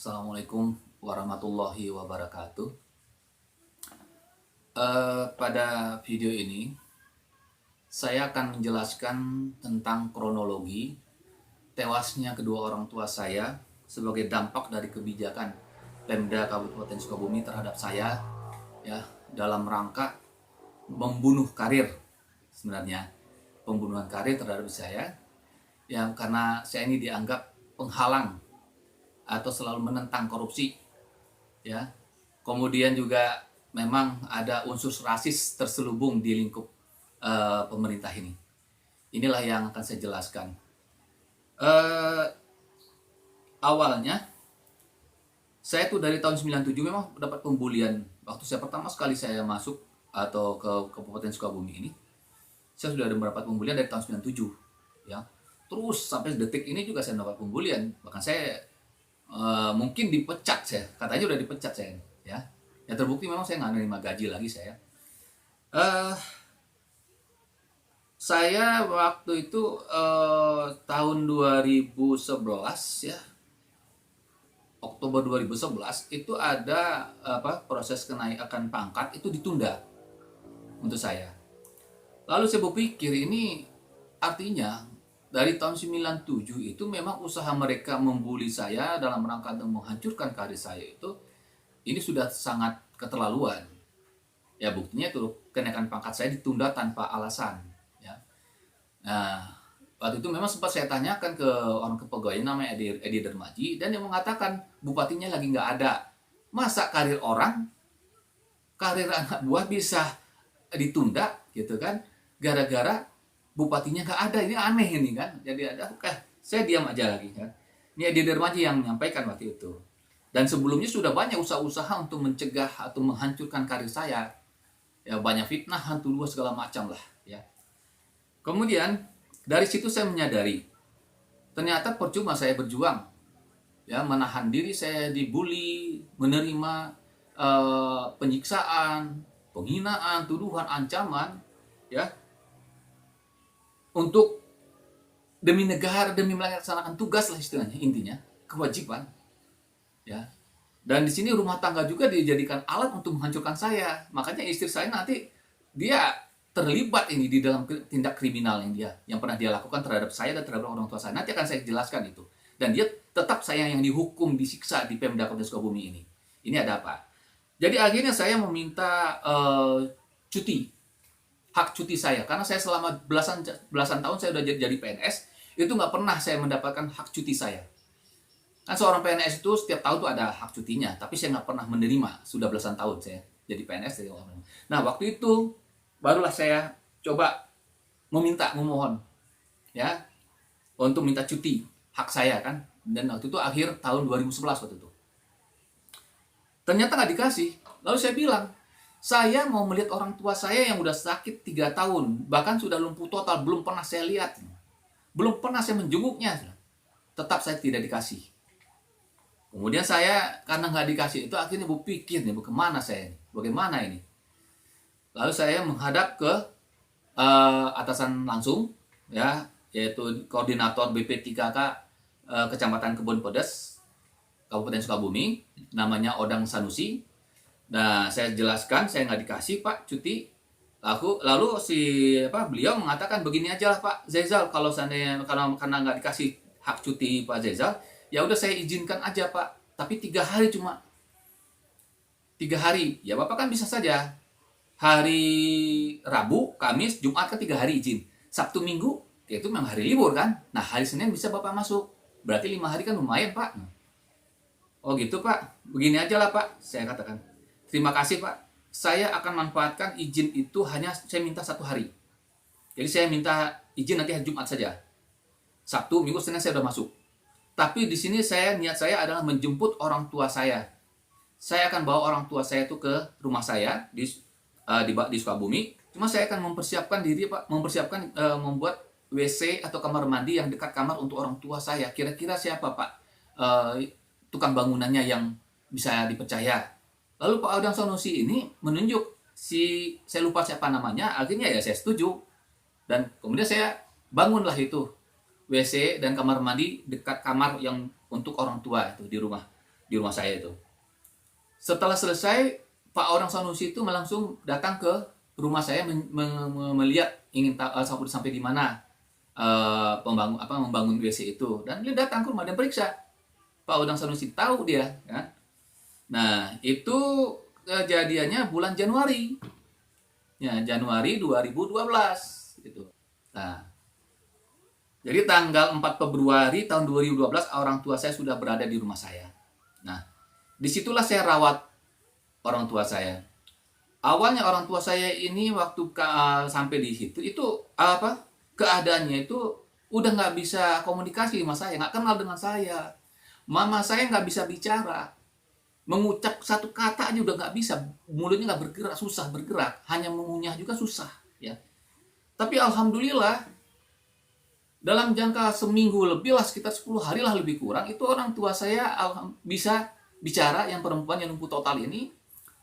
Assalamualaikum warahmatullahi wabarakatuh. Pada video ini, saya akan menjelaskan tentang kronologi tewasnya kedua orang tua saya sebagai dampak dari kebijakan Pemda Kabupaten Sukabumi terhadap saya, ya, dalam rangka membunuh karir, sebenarnya pembunuhan karir terhadap saya, ya, karena saya ini dianggap penghalang atau selalu menentang korupsi, ya. Kemudian juga memang ada unsur rasis terselubung di lingkup pemerintah ini. Inilah yang akan saya jelaskan. Eh, Awalnya saya tuh dari tahun 97 memang dapat pembulian. Waktu saya pertama sekali saya masuk atau ke Kabupaten Sukabumi ini, saya sudah ada mendapat pembulian dari tahun 97, ya. Terus sampai detik ini juga saya mendapat pembulian. Bahkan saya mungkin dipecat, saya katanya udah dipecat saya, ya. Ya terbukti memang saya nggak nerima gaji lagi saya. eh saya waktu itu tahun 2011, ya, Oktober 2011 itu ada proses kenaikan pangkat itu ditunda untuk saya. Lalu saya berpikir ini artinya dari tahun 97 itu memang usaha mereka membuli saya dalam rangka untuk menghancurkan karir saya itu ini sudah sangat keterlaluan. Ya buktinya itu kenaikan pangkat saya ditunda tanpa alasan, ya. Nah, waktu itu memang sempat saya tanyakan ke orang kepegawaian namanya Edi Dermaji, dan dia mengatakan bupatinya lagi nggak ada. Masa karir anak buah bisa ditunda gitu kan, gara-gara bupatinya nggak ada. Ini aneh ini kan. Jadi ada, saya diam aja lagi kan. Ini Edi Dermaji yang menyampaikan waktu itu. Dan sebelumnya sudah banyak usaha-usaha untuk mencegah atau menghancurkan karir saya. Ya banyak fitnah, hantu luas segala macam lah, ya. Kemudian dari situ saya menyadari ternyata percuma saya berjuang, ya, menahan diri saya dibully, menerima penyiksaan, penghinaan, tuduhan, ancaman, ya, untuk demi negara, demi melaksanakan tugas lah istilahnya, intinya kewajiban, ya. Dan di sini rumah tangga juga dijadikan alat untuk menghancurkan saya. Makanya istri saya nanti dia terlibat ini di dalam tindak kriminal yang pernah dia lakukan terhadap saya dan terhadap orang tua saya. Nanti akan saya jelaskan itu. Dan dia tetap saya yang dihukum, disiksa di Pemda Kabupaten Sukabumi ini. Ini ada apa? Jadi akhirnya saya meminta cuti, hak cuti saya, karena saya selama belasan tahun saya udah jadi PNS, itu nggak pernah saya mendapatkan hak cuti saya. Kan seorang PNS itu setiap tahun tuh ada hak cutinya, tapi saya nggak pernah menerima. Sudah belasan tahun saya jadi PNS. Nah waktu itu barulah saya coba memohon, ya, untuk minta cuti hak saya kan. Dan waktu itu akhir tahun 2011 waktu itu. Ternyata nggak dikasih. Lalu saya bilang, saya mau melihat orang tua saya yang udah sakit 3 tahun, bahkan sudah lumpuh total, belum pernah saya lihat, belum pernah saya menjenguknya. Tetap saya tidak dikasih. Kemudian saya karena nggak dikasih itu akhirnya berpikir nih, bagaimana ini. Lalu saya menghadap ke atasan langsung, ya, yaitu koordinator BP3K Kecamatan Kebon Pedes, Kabupaten Sukabumi, namanya Odang Sanusi. Nah saya jelaskan saya nggak dikasih Pak cuti. Lalu beliau mengatakan begini aja lah Pak Zezal, kalau seandainya karena nggak dikasih hak cuti Pak Zezal, ya udah saya izinkan aja Pak, tapi 3 hari, cuma 3 hari. Ya Bapak kan bisa saja hari Rabu, Kamis, Jumat kan 3 hari izin. Sabtu Minggu ya itu memang hari libur kan. Nah hari Senin bisa Bapak masuk. Berarti 5 hari kan lumayan Pak. Oh gitu Pak, begini aja lah Pak, saya katakan. Terima kasih Pak, saya akan manfaatkan izin itu hanya saya minta 1 hari. Jadi saya minta izin nanti hari Jumat saja. Sabtu, Minggu, Senin saya udah masuk. Tapi di sini niat saya adalah menjemput orang tua saya. Saya akan bawa orang tua saya itu ke rumah saya di Sukabumi. Cuma saya akan mempersiapkan diri Pak, membuat WC atau kamar mandi yang dekat kamar untuk orang tua saya. Kira-kira siapa Pak tukang bangunannya yang bisa dipercaya? Lalu Pak Odang Sanusi ini menunjuk saya lupa siapa namanya. Akhirnya ya saya setuju. Dan kemudian saya bangunlah itu WC dan kamar mandi dekat kamar yang untuk orang tua itu di rumah. di rumah saya itu. Setelah selesai, Pak Orang Sanusi itu langsung datang ke rumah saya melihat ingin tahu sampai di mana membangun WC itu, dan dia datang ke rumah dan periksa. Pak Odang Sanusi tahu dia, kan? Nah, itu kejadiannya bulan Januari. Ya, Januari 2012 gitu. Nah, jadi tanggal 4 Februari tahun 2012 orang tua saya sudah berada di rumah saya. Nah, disitulah saya rawat orang tua saya. Awalnya orang tua saya ini waktu sampai di situ itu keadaannya itu udah nggak bisa komunikasi sama saya, nggak kenal dengan saya. Mama saya nggak bisa bicara, mengucap satu kata aja udah nggak bisa, mulutnya nggak bergerak, susah bergerak, hanya mengunyah juga susah, ya. Tapi alhamdulillah dalam jangka seminggu lebih lah, sekitar 10 hari lah lebih kurang, itu orang tua saya bisa bicara, yang perempuan yang lumpuh total ini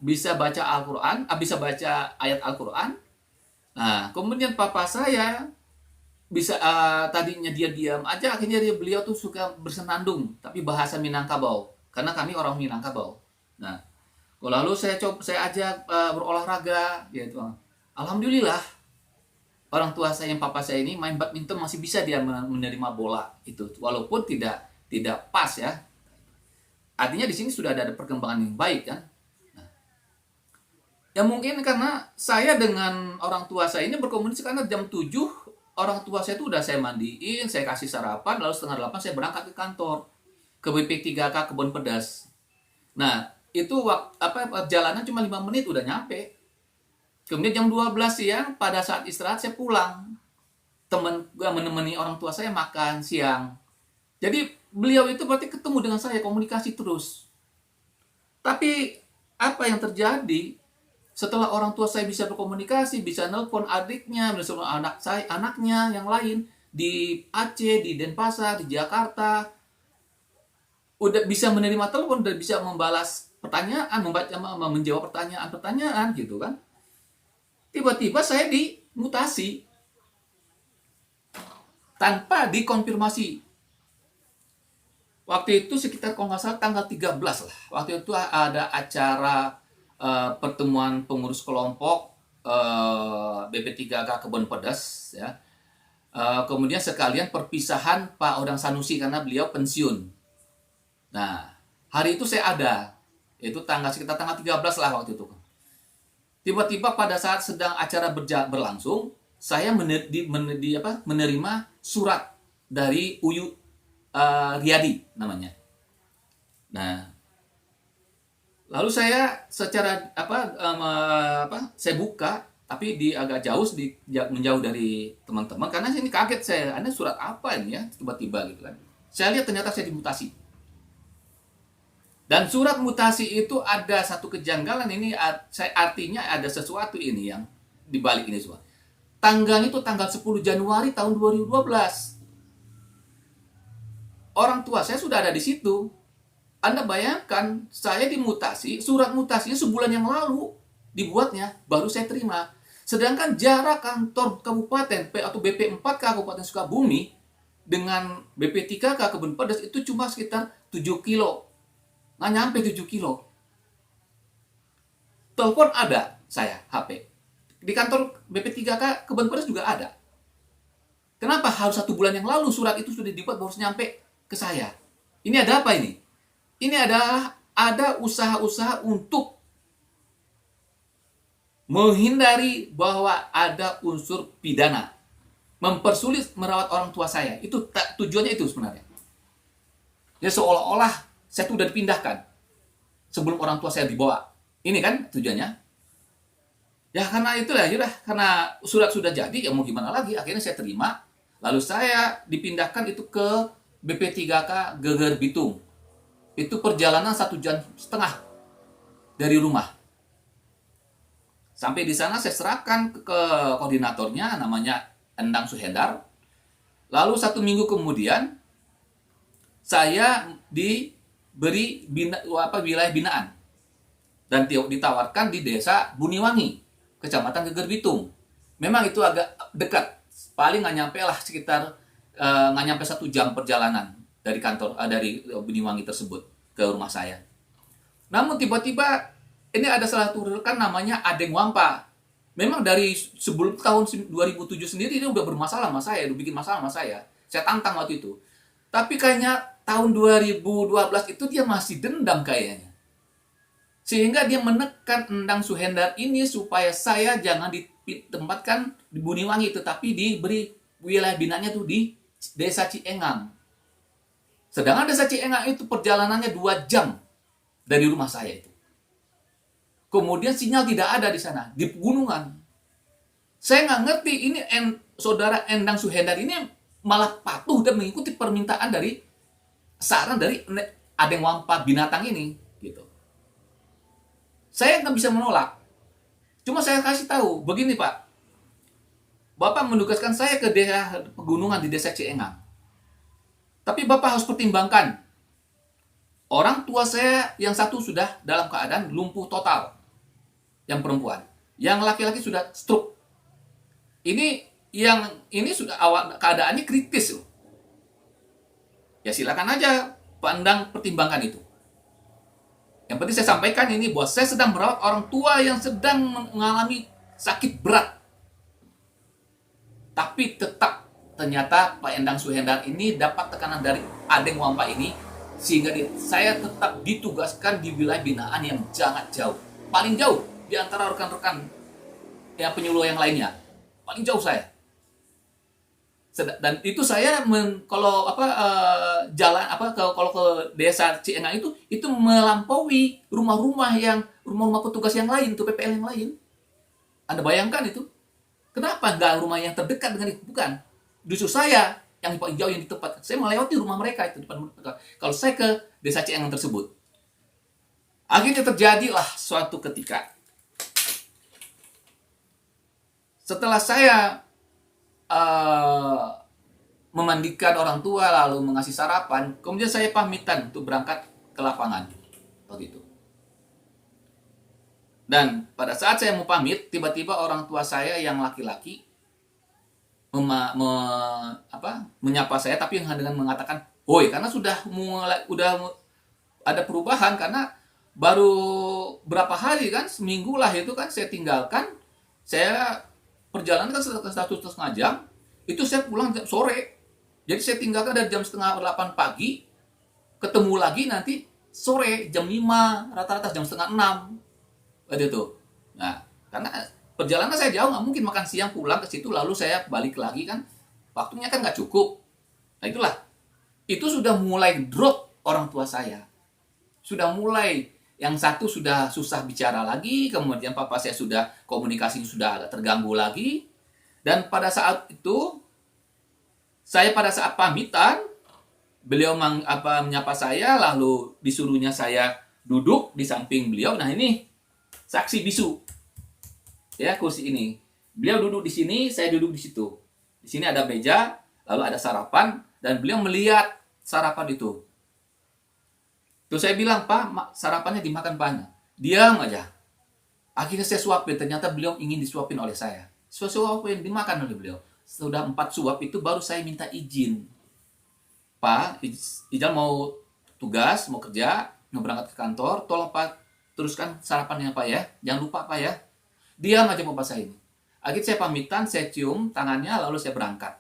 bisa baca Al-Quran, bisa baca ayat Al-Quran. Nah, kemudian papa saya bisa tadinya dia diam aja, akhirnya beliau tuh suka bersenandung, tapi bahasa Minangkabau, karena kami orang Minangkabau. Nah, lalu saya ajak berolahraga, gitu. Alhamdulillah orang tua saya, yang papa saya ini main badminton masih bisa dia menerima bola itu, walaupun tidak pas ya. Artinya di sini sudah ada perkembangan yang baik kan. Nah, ya mungkin karena saya dengan orang tua saya ini berkomunikasi, karena jam 7 orang tua saya itu udah saya mandiin, saya kasih sarapan, lalu setengah 8 saya berangkat ke kantor, ke BP3K Kebun Pedas. Nah, itu perjalanan cuma 5 menit udah nyampe. Kemudian jam 12 siang, pada saat istirahat saya pulang. Temen gue menemani orang tua saya makan siang. Jadi beliau itu berarti ketemu dengan saya, komunikasi terus. Tapi apa yang terjadi? Setelah orang tua saya bisa berkomunikasi, bisa nelpon adiknya, bisa anaknya yang lain di Aceh, di Denpasar, di Jakarta, udah bisa menerima telepon, udah bisa membalas pertanyaan, menjawab pertanyaan gitu kan. Tiba-tiba saya dimutasi tanpa dikonfirmasi. Waktu itu sekitar kalau nggak salah tanggal 13 lah. Waktu itu ada acara pertemuan pengurus kelompok BP3K Kebun Pedas, ya. Kemudian sekalian perpisahan Pak Odang Sanusi karena beliau pensiun. Nah, hari itu saya ada, yaitu sekitar tanggal 13 lah waktu itu. Tiba-tiba pada saat sedang acara berlangsung, saya menerima surat dari Uyu Riyadi namanya. Nah, lalu saya secara saya buka, tapi agak jauh, menjauh dari teman-teman, karena ini kaget saya, ada surat apa ini ya tiba-tiba gitu kan. Saya lihat ternyata saya dimutasi. Dan surat mutasi itu ada satu kejanggalan ini, artinya ada sesuatu ini yang dibalik ini semua. Tanggalnya itu tanggal 10 Januari tahun 2012. Orang tua saya sudah ada di situ. Anda bayangkan, saya dimutasi, surat mutasinya sebulan yang lalu dibuatnya, baru saya terima. Sedangkan jarak kantor kabupaten atau BP4K Kabupaten Sukabumi dengan BP3K Kebun Pedas itu cuma sekitar 7 kilo. Nggak nyampe 7 kilo. Telepon ada saya, HP. Di kantor BP3K Kebun Pedas juga ada. Kenapa harus 1 bulan yang lalu surat itu sudah dibuat baru nyampe ke saya? Ini ada apa ini? Ini ada usaha-usaha untuk menghindari bahwa ada unsur pidana, mempersulit merawat orang tua saya. Itu tujuannya itu sebenarnya. Ya seolah-olah saya itu sudah dipindahkan sebelum orang tua saya dibawa. Ini kan tujuannya. Ya karena itulah, karena surat sudah jadi, ya mau gimana lagi, akhirnya saya terima. Lalu saya dipindahkan itu ke BP3K Geger Bitung. Itu perjalanan 1,5 jam dari rumah. Sampai di sana saya serahkan ke koordinatornya, namanya Endang Suhendar. Lalu 1 minggu kemudian saya diberi wilayah binaan dan ditawarkan di desa Buniwangi, Kecamatan Geger Bitung. Memang itu agak dekat, paling nggak nyampe lah, sekitar nggak nyampe 1 jam perjalanan dari kantor dari Buniwangi tersebut. ke rumah saya. Namun tiba-tiba ini ada salah satu rekan namanya Adeng Wampa. Memang dari sebelum tahun 2007 sendiri dia udah bermasalah sama saya, udah bikin masalah sama saya. Saya tantang waktu itu. Tapi kayaknya tahun 2012 itu dia masih dendam kayaknya. Sehingga dia menekan Endang Suhendar ini supaya saya jangan ditempatkan di Buniwangi, tetapi diberi wilayah binanya tuh di Desa Ciengang. Sedangkan Desa Ciengang itu perjalanannya 2 jam dari rumah saya itu. Kemudian sinyal tidak ada di sana, di pegunungan. Saya nggak ngerti, ini saudara Endang Suhendar ini malah patuh dan mengikuti permintaan dari saran dari Adeng Wampa binatang ini, gitu. Saya nggak bisa menolak. Cuma saya kasih tahu, begini Pak, Bapak menugaskan saya ke daerah pegunungan di Desa Ciengang. Tapi Bapak harus pertimbangkan, orang tua saya yang satu sudah dalam keadaan lumpuh total, yang perempuan. Yang laki-laki sudah stroke. Ini sudah awal keadaannya kritis loh. Ya silakan aja pandang pertimbangkan itu. Yang penting saya sampaikan ini bahwa saya sedang merawat orang tua yang sedang mengalami sakit berat. Tapi tetap ternyata Pak Endang Suhendar ini dapat tekanan dari Adeng Wampa ini sehingga saya tetap ditugaskan di wilayah binaan yang sangat jauh. Paling jauh di antara rekan-rekan yang penyuluh yang lainnya. Paling jauh saya. Dan itu saya kalau ke Desa Ciengang itu melampaui rumah-rumah petugas yang lain, itu PPL yang lain. Anda bayangkan itu. Kenapa nggak rumah yang terdekat dengan itu? Bukan. Justru saya yang paling jauh yang di tempat. Saya melewati rumah mereka itu depan mereka. Kalau saya ke Desa Ciengang tersebut. Akhirnya terjadilah suatu ketika. Setelah saya memandikan orang tua lalu mengasih sarapan, kemudian saya pamitan untuk berangkat ke lapangan waktu itu. Dan pada saat saya mau pamit, tiba-tiba orang tua saya yang laki-laki menyapa saya, tapi dengan mengatakan, "Woi," karena udah ada perubahan karena baru berapa hari kan, seminggu lah itu kan saya tinggalkan, saya perjalanan kan 1,5 jam, itu saya pulang sore. Jadi saya tinggalkan dari jam 7:30 pagi, ketemu lagi nanti sore, jam 5, rata-rata jam 5:30. Waktu itu. Nah, karena perjalanan saya jauh, nggak mungkin makan siang pulang ke situ, lalu saya balik lagi kan, waktunya kan nggak cukup. Nah itulah, itu sudah mulai drop orang tua saya. Sudah mulai, yang satu sudah susah bicara lagi, kemudian papa saya sudah komunikasi sudah agak terganggu lagi. Dan pada saat itu, saya pada saat pamitan, beliau menyapa saya, lalu disuruhnya saya duduk di samping beliau. Nah ini saksi bisu, ya kursi ini. Beliau duduk di sini, saya duduk di situ. Di sini ada meja, lalu ada sarapan, dan beliau melihat sarapan itu. Terus saya bilang, "Pak, sarapannya dimakan banyak." Diam aja. Akhirnya saya suapin, ternyata beliau ingin disuapin oleh saya. Suapin, dimakan oleh beliau. Sudah 4 suap itu baru saya minta izin. "Pak, Ijal mau tugas, mau kerja, mau berangkat ke kantor, tolong Pak teruskan sarapannya Pak ya. Jangan lupa Pak ya." Diam aja bapak saya ini. Akhirnya saya pamitan, saya cium tangannya, lalu saya berangkat.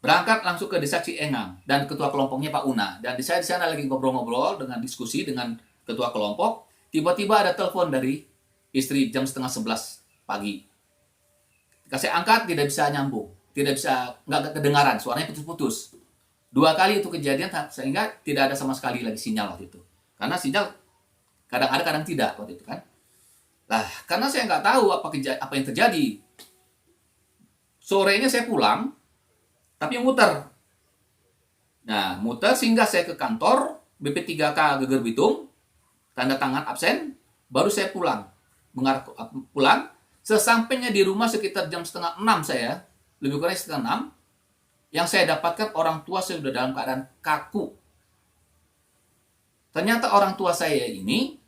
Berangkat langsung ke Desa Ciengang dan ketua kelompoknya Pak Una. Dan saya di sana lagi ngobrol-ngobrol dengan diskusi dengan ketua kelompok. Tiba-tiba ada telepon dari istri jam 10:30 pagi. Ketika saya angkat tidak bisa nyambung, nggak kedengaran, suaranya putus-putus. 2 kali itu kejadian sehingga tidak ada sama sekali lagi sinyal waktu itu. Karena sinyal kadang ada kadang tidak waktu itu kan. Nah, karena saya nggak tahu apa yang terjadi. Sorenya saya pulang. Tapi muter. Nah, muter sehingga saya ke kantor BP3K Geger Bitung, tanda tangan absen, baru saya pulang. Pulang, sesampainya di rumah sekitar jam 5:30 saya, lebih kurang 5:30, yang saya dapatkan orang tua saya sudah dalam keadaan kaku. Ternyata orang tua saya ini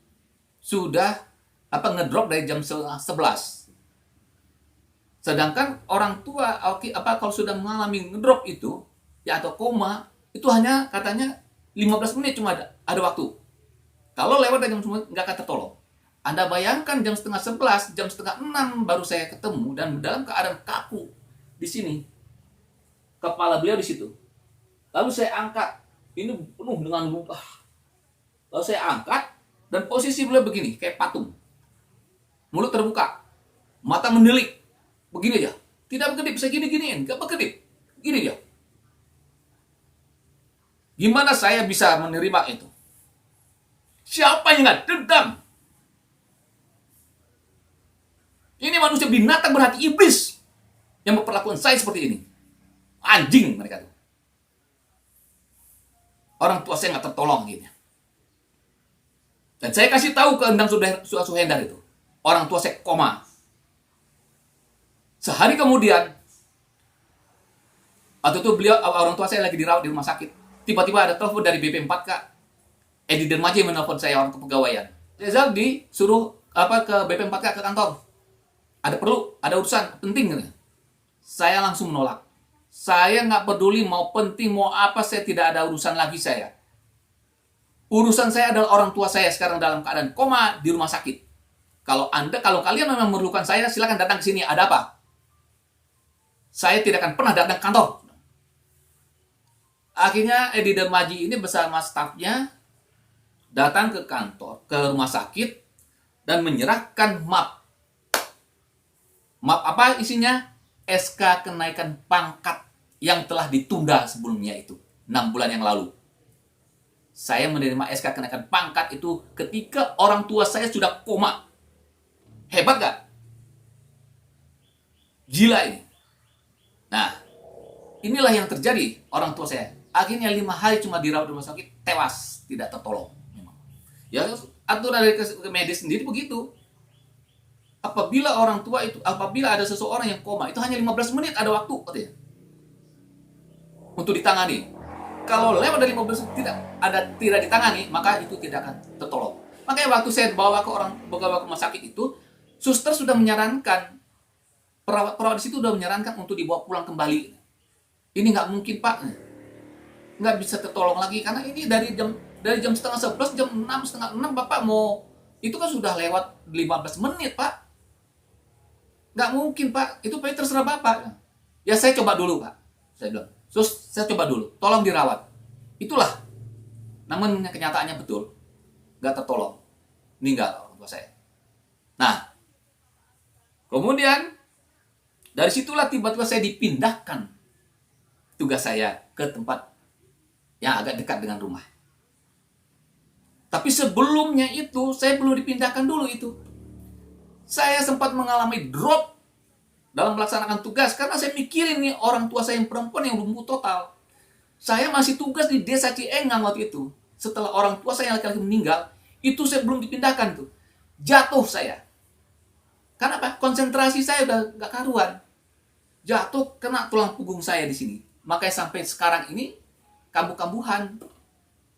sudah ngedrop dari jam 11. Sedangkan orang tua kalau sudah mengalami ngedrop itu ya atau koma itu hanya katanya 15 menit cuma ada waktu. Kalau lewat dari jam 9 nggak akan tertolong. Anda bayangkan jam setengah 11, jam setengah 6 baru saya ketemu dan dalam keadaan kaku di sini. Kepala beliau di situ. Lalu saya angkat, ini penuh dengan luka. Lalu saya angkat dan posisi beliau begini, kayak patung. Mulut terbuka, mata mendelik, begini aja. Tidak berkedip, saya gini-giniin, gak berkedip. Gini aja. Gimana saya bisa menerima itu? Siapa yang nggak dendam? Ini manusia binatang berhati iblis yang memperlakukan saya seperti ini. Anjing mereka tuh. Orang tua saya nggak tertolong gitu. Dan saya kasih tahu ke Endang Suhendar itu. Orang tua saya koma. Sehari kemudian, waktu itu orang tua saya lagi dirawat di rumah sakit. Tiba-tiba ada telepon dari BP4K. Edi Dermaji menelpon saya, orang kepegawaian. Saya disuruh ke BP4K ke kantor. Ada perlu, ada urusan penting. Saya langsung menolak. Saya nggak peduli mau penting, mau apa, saya tidak ada urusan lagi saya. Urusan saya adalah orang tua saya sekarang dalam keadaan koma di rumah sakit. Kalau kalian memang memerlukan saya, silakan datang ke sini. Ada apa? Saya tidak akan pernah datang ke kantor. Akhirnya Edi Dermaji ini bersama stafnya datang ke kantor, ke rumah sakit, dan menyerahkan map. Map apa isinya? SK kenaikan pangkat yang telah ditunda sebelumnya itu, 6 bulan yang lalu. Saya menerima SK kenaikan pangkat itu ketika orang tua saya sudah koma. Hebat gak? Gila ini. Nah, inilah yang terjadi orang tua saya. Akhirnya 5 hari cuma dirawat di rumah sakit, tewas, tidak tertolong. Ya, aturan dari medis sendiri begitu. Apabila ada seseorang yang koma, itu hanya 15 menit ada waktu katanya, untuk ditangani. Kalau lewat dari 15 menit tidak ditangani, maka itu tidak akan tertolong. Makanya waktu saya bawa ke rumah sakit itu, suster sudah menyarankan, perawat di situ sudah menyarankan untuk dibawa pulang kembali. Ini nggak mungkin Pak, nggak bisa tertolong lagi karena ini dari jam setengah 11, jam 6, setengah 6 Bapak mau, itu kan sudah lewat 15 menit Pak. Nggak mungkin Pak, itu Pak terserah Bapak. Ya saya coba dulu Pak, saya bilang. Terus saya coba dulu, tolong dirawat. Itulah. Namun kenyataannya betul, nggak tertolong, meninggal orang tua saya. Nah, kemudian dari situlah tiba-tiba saya dipindahkan tugas saya ke tempat yang agak dekat dengan rumah. Tapi sebelumnya itu, saya belum dipindahkan dulu itu. Saya sempat mengalami drop dalam melaksanakan tugas karena saya mikirin nih orang tua saya yang perempuan yang lumpuh total. Saya masih tugas di desa Ciengang waktu itu. Setelah orang tua saya yang laki-laki meninggal, itu saya belum dipindahkan tuh. Jatuh saya. Karena apa? Konsentrasi saya udah gak karuan. Jatuh kena tulang punggung saya di sini. Makanya sampai sekarang ini kambuh-kambuhan,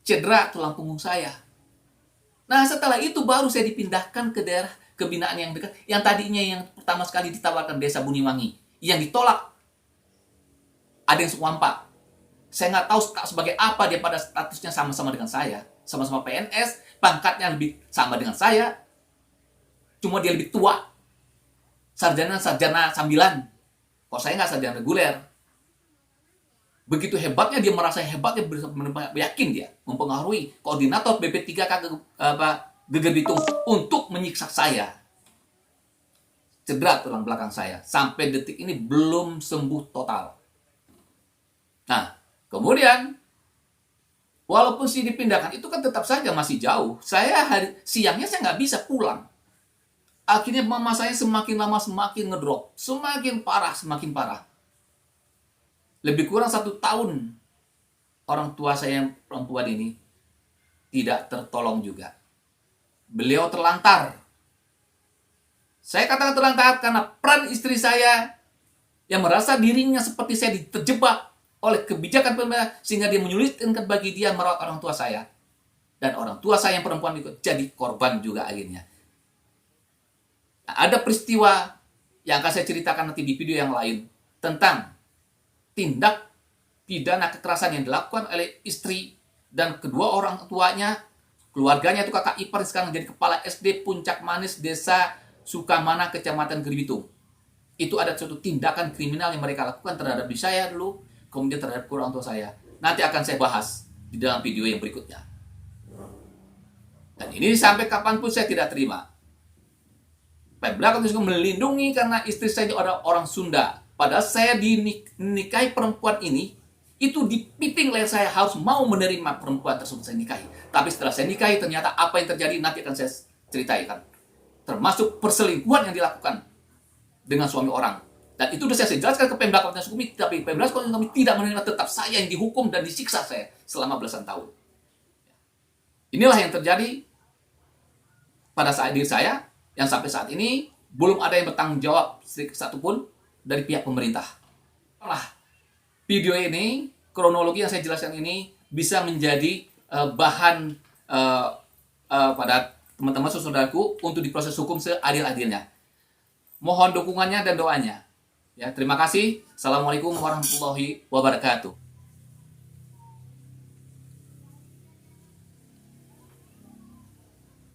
cedera tulang punggung saya. Nah, setelah itu baru saya dipindahkan ke daerah kebinaan yang dekat, yang tadinya yang pertama sekali ditawarkan Desa Buniwangi, yang ditolak. Ada yang Sukwampa. Saya nggak tahu sebagai apa dia pada statusnya sama-sama dengan saya, sama-sama PNS, pangkatnya lebih sama dengan saya, cuma dia lebih tua. Sarjana sambilan. Kalau saya nggak sarjana reguler. Begitu hebatnya dia merasa hebatnya, yakin dia mempengaruhi koordinator BP3K Geger Bitung untuk menyiksa saya. Cedera tulang belakang saya. Sampai detik ini belum sembuh total. Nah, kemudian walaupun sih dipindahkan, itu kan tetap saja masih jauh. Siangnya saya nggak bisa pulang. Akhirnya mama saya semakin lama semakin ngedrop. Semakin parah. Lebih kurang 1 tahun orang tua saya yang perempuan ini tidak tertolong juga. Beliau terlantar. Saya katakan terlantar karena peran istri saya yang merasa dirinya seperti saya terjebak oleh kebijakan pemerintah, sehingga dia menyulitkan bagi dia merawat orang tua saya. Dan orang tua saya yang perempuan itu jadi korban juga akhirnya. Nah, ada peristiwa yang akan saya ceritakan nanti di video yang lain tentang tindak pidana kekerasan yang dilakukan oleh istri dan kedua orang tuanya, keluarganya itu kakak ipar sekarang jadi kepala SD Puncak Manis, Desa Sukamana, Kecamatan Geribitung. Itu ada suatu tindakan kriminal yang mereka lakukan terhadap diri saya dulu, kemudian terhadap orang tua saya. Nanti akan saya bahas di dalam video yang berikutnya. Dan ini sampai kapanpun saya tidak terima. Pemda Kota Sukabumi melindungi karena istri saya adalah orang Sunda. Padahal saya dinikahi perempuan ini, itu di piting leher saya harus mau menerima perempuan tersebut saya nikahi. Tapi setelah saya nikahi, ternyata apa yang terjadi nanti akan saya ceritakan. Termasuk perselingkuhan yang dilakukan dengan suami orang. Dan itu sudah saya jelaskan ke Pemda Kabupaten Sukabumi, tapi Pemda Kabupaten Sukabumi tidak menerima, tetap saya yang dihukum dan disiksa saya selama belasan tahun. Inilah yang terjadi pada saat diri saya, yang sampai saat ini belum ada yang bertanggung jawab satupun dari pihak pemerintah. Video ini, kronologi yang saya jelaskan ini bisa menjadi bahan pada teman-teman saudaraku untuk diproses hukum seadil-adilnya. Mohon dukungannya dan doanya. Ya, terima kasih. Assalamualaikum warahmatullahi wabarakatuh.